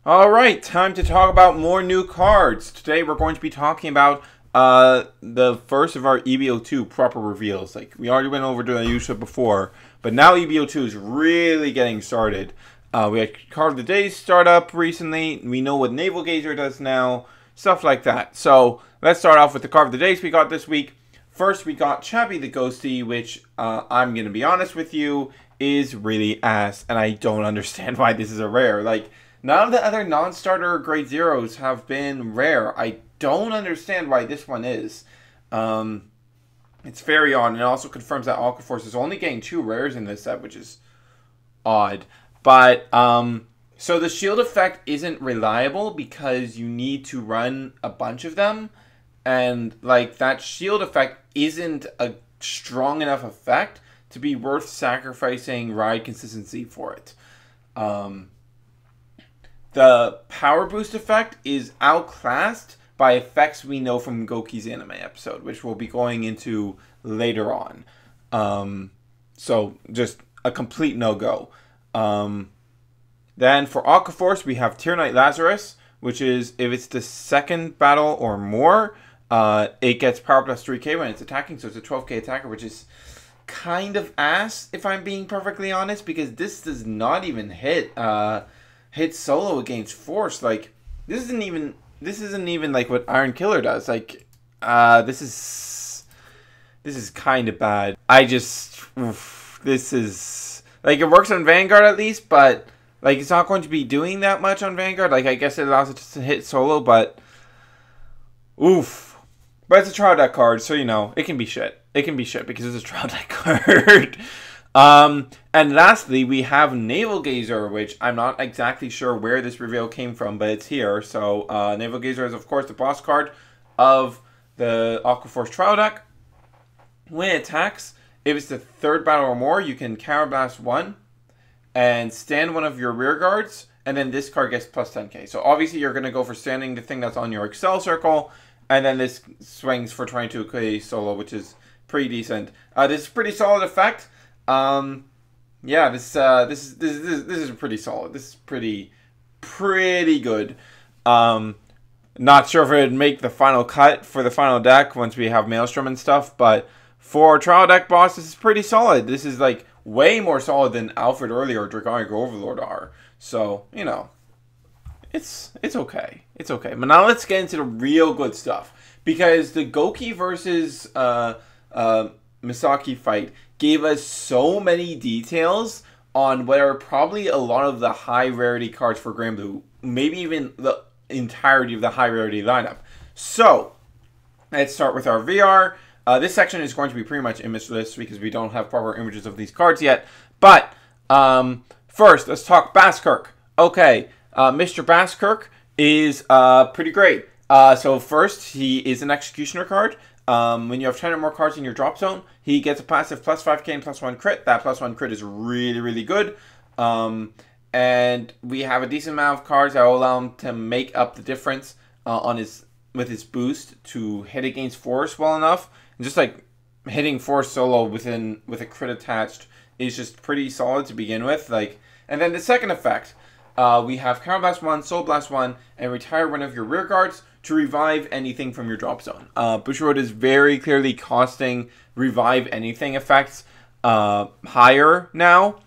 Alright, time to talk about more new cards. Today we're going to be talking about the first of our EB02 proper reveals. Like, we already went over to Ayusha before, but now EB02 is really getting started. We had Card of the Day start up recently. We know what Naval Gazer does now. Stuff like that. So, let's start off with the Card of the Days we got this week. First, we got Chappie the Ghosty, which, I'm going to be honest with you, is really ass. And I don't understand why this is a rare. Like, none of the other non-starter grade zeros have been rare. I don't understand why this one is. It's very odd, and it also confirms that Aquaforce is only getting 2 rares in this set, which is odd. But, so the shield effect isn't reliable because you need to run a bunch of them. And, like, that shield effect isn't a strong enough effect to be worth sacrificing ride consistency for it. The power boost effect is outclassed by effects we know from Goki's anime episode, which we'll be going into later on. So just a complete no-go. Then for Aquaforce, we have Tier Knight Lazarus, which is if it's the second battle or more, it gets power plus 3k when it's attacking, so it's a 12k attacker, which is kind of ass, if I'm being perfectly honest, because this does not even hit solo against force. Like, this isn't even like what Iron Killer does. Like, this is kind of bad. This is like, it works on Vanguard at least, but like, it's not going to be doing that much on Vanguard. Like, I guess it allows it to hit solo, but oof. But it's a trial deck card, so you know, it can be shit. It can be shit because it's a trial deck card. And lastly, we have Naval Gazer, which I'm not exactly sure where this reveal came from, but it's here. So, Naval Gazer is, of course, the boss card of the Aquaforce trial deck. When it attacks, if it's the third battle or more, you can Counter Blast 1 and stand one of your rear guards, and then this card gets plus 10k. So, obviously, you're going to go for standing the thing that's on your Excel circle, and then this swings for 22k solo, which is pretty decent. This is a pretty solid effect. Yeah, this is pretty solid. This is pretty good. Not sure if it would make the final cut for the final deck once we have Maelstrom and stuff, but for trial deck boss, this is pretty solid. This is like way more solid than Alfred earlier or Draconic Overlord are. So, you know, it's okay. It's okay. But now let's get into the real good stuff, because the Goki versus Misaki fight gave us so many details on what are probably a lot of the high rarity cards for Granblue, maybe even the entirety of the high rarity lineup. So, let's start with our VR. This section is going to be pretty much imageless because we don't have proper images of these cards yet. But, first, let's talk Basskirk. Okay, Mr. Basskirk is pretty great. So first, he is an Executioner card. When you have 10 or more cards in your drop zone, he gets a passive plus 5k and plus 1 crit. That plus 1 crit is really, really good. And we have a decent amount of cards that will allow him to make up the difference with his boost to hit against force well enough. And just like hitting force solo with a crit attached is just pretty solid to begin with. Like, and then the second effect, we have Counter Blast 1, Soul Blast 1, and retire one of your rear guards to revive anything from your drop zone. Bushiroad is very clearly costing revive anything effects higher now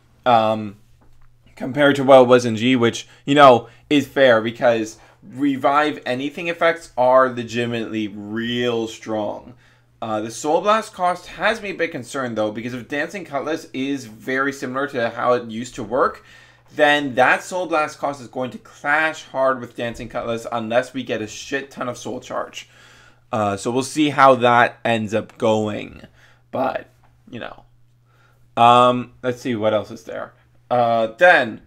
compared to what it was in G, which, you know, is fair because revive anything effects are legitimately real strong. The Soul Blast cost has me a bit concerned, though, because if Dancing Cutlass is very similar to how it used to work, then that Soul Blast cost is going to clash hard with Dancing Cutlass unless we get a shit ton of Soul Charge. So we'll see how that ends up going. But, you know. Let's see what else is there. Then,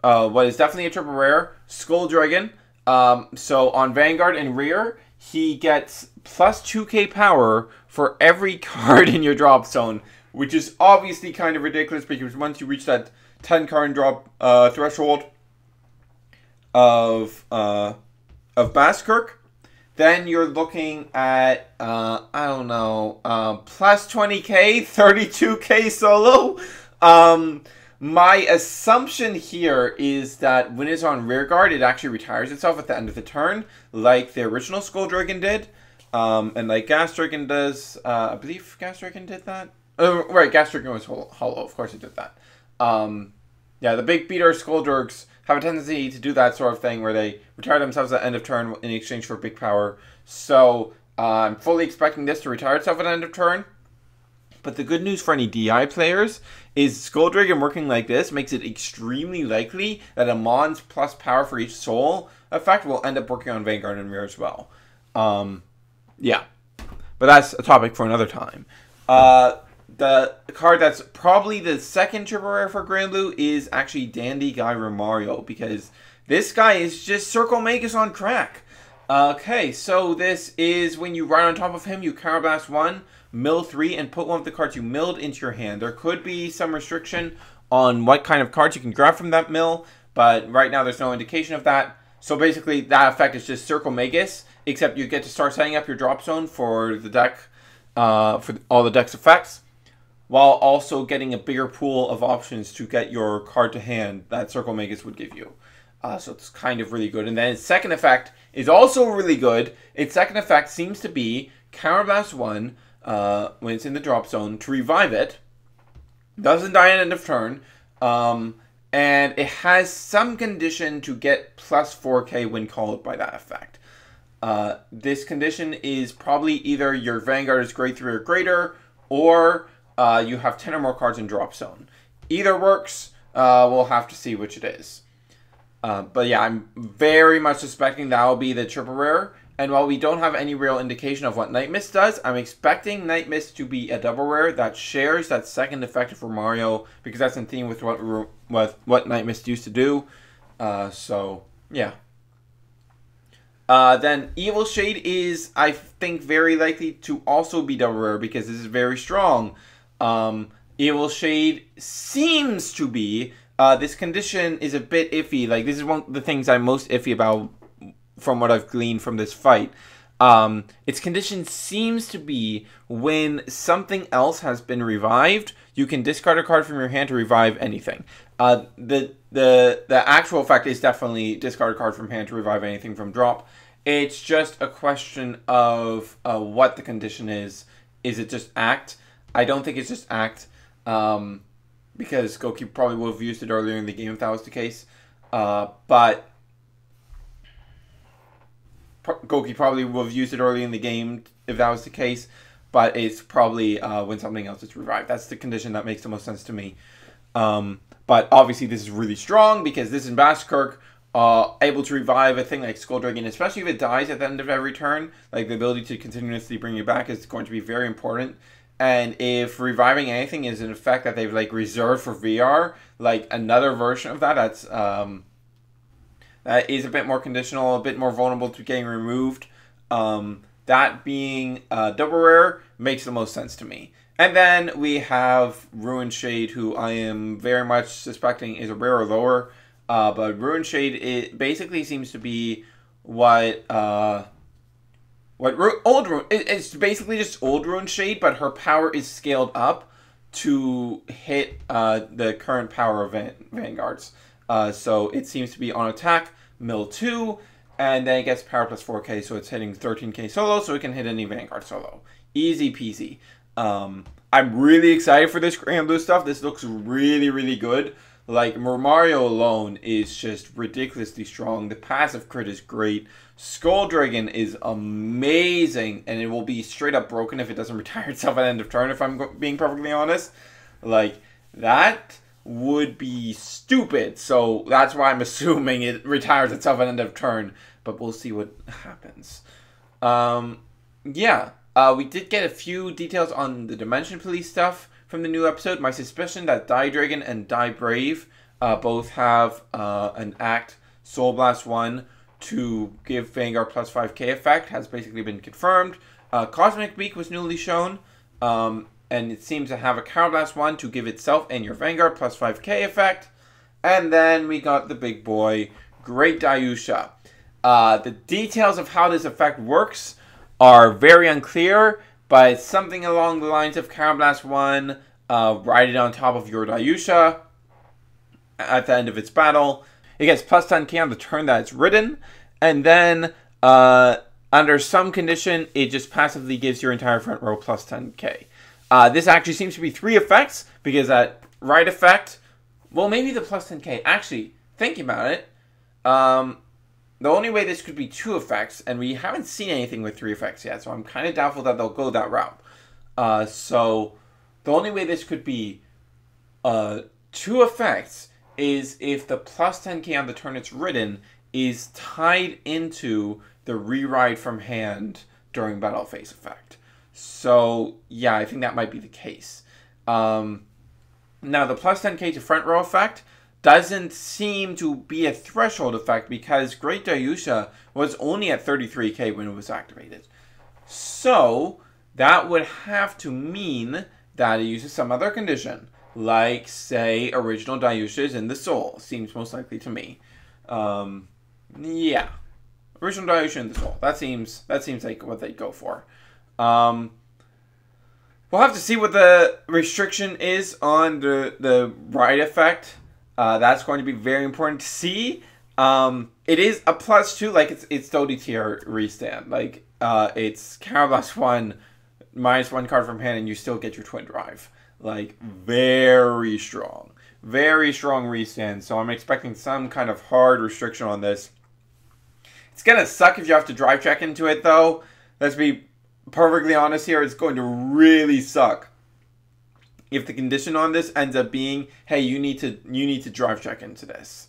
what is definitely a triple rare, Skull Dragon. So on Vanguard and rear, he gets plus 2k power for every card in your drop zone, which is obviously kind of ridiculous because once you reach that 10 card drop threshold of Basskirk, then you're looking at I don't know, plus 20k, 32k solo. My assumption here is that when it's on rearguard, it actually retires itself at the end of the turn, like the original Skull Dragon did, and like Gas Dragon does. I believe Gas Dragon did that. Right, Gas Dragon was hollow. Of course it did that. Yeah, the big beater Skulldurgs have a tendency to do that sort of thing where they retire themselves at the end of turn in exchange for big power. So I'm fully expecting this to retire itself at the end of turn. But the good news for any DI players is Skull Dragon working like this makes it extremely likely that a Mon's plus power for each soul effect will end up working on Vanguard and Rear as well. Yeah, but that's a topic for another time. The card that's probably the second triple rare for Granblue is actually Dandy Guy Romario, because this guy is just Circle Magus on crack. Okay, so this is when you ride on top of him, you Counterblast 1, mill 3, and put one of the cards you milled into your hand. There could be some restriction on what kind of cards you can grab from that mill, but right now there's no indication of that. So basically that effect is just Circle Magus, except you get to start setting up your drop zone for the deck, for all the deck's effects, while also getting a bigger pool of options to get your card to hand that Circle Magus would give you. So it's kind of really good. And then its second effect is also really good. Its second effect seems to be Counterblast 1 when it's in the drop zone to revive it. Doesn't die at end of turn. And it has some condition to get plus 4k when called by that effect. This condition is probably either your Vanguard is grade 3 or greater, or you have 10 or more cards in drop zone. Either works. We'll have to see which it is. But yeah, I'm very much suspecting that will be the triple rare. And while we don't have any real indication of what Night Mist does, I'm expecting Night Mist to be a double rare that shares that second effect for Mario, because that's in theme with what Night Mist used to do. So yeah. Then Evil Shade is, I think, very likely to also be double rare because this is very strong. Evil Shade seems to be. This condition is a bit iffy. Like, this is one of the things I'm most iffy about from what I've gleaned from this fight. Its condition seems to be when something else has been revived, you can discard a card from your hand to revive anything. The actual effect is definitely discard a card from hand to revive anything from drop. It's just a question of what the condition is. Is it just act? I don't think it's just act. Because Goki probably would have used it earlier in the game if that was the case. But Goki probably would have used it early in the game if that was the case. But it's probably when something else is revived. That's the condition that makes the most sense to me. But obviously this is really strong because this is Baskerk, able to revive a thing like Skull Dragon, especially if it dies at the end of every turn. Like, the ability to continuously bring you back is going to be very important. And if reviving anything is an effect that they've like reserved for VR, like another version of that that's that is a bit more conditional, a bit more vulnerable to getting removed, that being double rare makes the most sense to me. And then we have Ruin Shade, who I am very much suspecting is a rare or lower. But Ruin Shade, it basically seems to be what old Ruin, it's basically just old Ruin Shade, but her power is scaled up to hit the current power of Vanguards. So it seems to be on attack, mill 2, and then it gets power plus 4k, so it's hitting 13k solo, so it can hit any Vanguard solo. Easy peasy. I'm really excited for this Granblue stuff. This looks really, really good. Like, Mario alone is just ridiculously strong. The passive crit is great. Skull Dragon is amazing, and it will be straight up broken if it doesn't retire itself at end of turn, if I'm being perfectly honest. Like, that would be stupid, so that's why I'm assuming it retires itself at end of turn, but we'll see what happens. Yeah, we did get a few details on the Dimension Police stuff from the new episode. My suspicion that Die Dragon and Die Brave both have an Act Soul Blast 1 to give Vanguard plus 5k effect has basically been confirmed. Cosmic Beak was newly shown, and it seems to have a Counterblast 1 to give itself and your Vanguard plus 5k effect. And then we got the big boy, Great Dayusha. The details of how this effect works are very unclear, but it's something along the lines of Counterblast 1, ride it on top of your Dayusha, at the end of its battle. It gets plus 10k on the turn that it's ridden, and then under some condition, it just passively gives your entire front row plus 10k. This actually seems to be 3 effects, because that right effect, well, maybe the plus 10k. Actually, thinking about it, the only way this could be 2 effects, and we haven't seen anything with 3 effects yet, so I'm kind of doubtful that they'll go that route. So the only way this could be 2 effects is if the plus 10k on the turn it's ridden is tied into the rewrite from hand during battle phase effect. So yeah, I think that might be the case. Now the plus 10k to front row effect doesn't seem to be a threshold effect, because Great Dayusha was only at 33k when it was activated. So that would have to mean that it uses some other condition, like, say, original Dayushas in the soul. Seems most likely to me. Yeah. Original Dayusha in the soul. That seems like what they'd go for. We'll have to see what the restriction is on the right effect. That's going to be very important to see. It is a +2, like it's DOTR restand. Like, it's Carablast 1, -1 card from hand, and you still get your Twin Drive. Like, very strong. Very strong restand, so I'm expecting some kind of hard restriction on this. It's gonna suck if you have to drive check into it, though. Let's be perfectly honest here, it's going to really suck if the condition on this ends up being, hey, you need to drive check into this.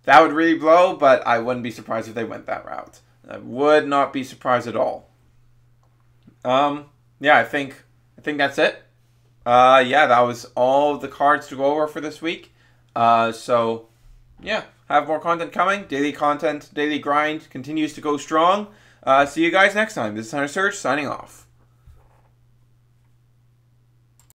That would really blow, but I wouldn't be surprised if they went that route. I would not be surprised at all. Yeah, I think that's it. Yeah, that was all the cards to go over for this week. So yeah, have more content coming. Daily content, daily grind continues to go strong. See you guys next time. This is Hunter Surge signing off.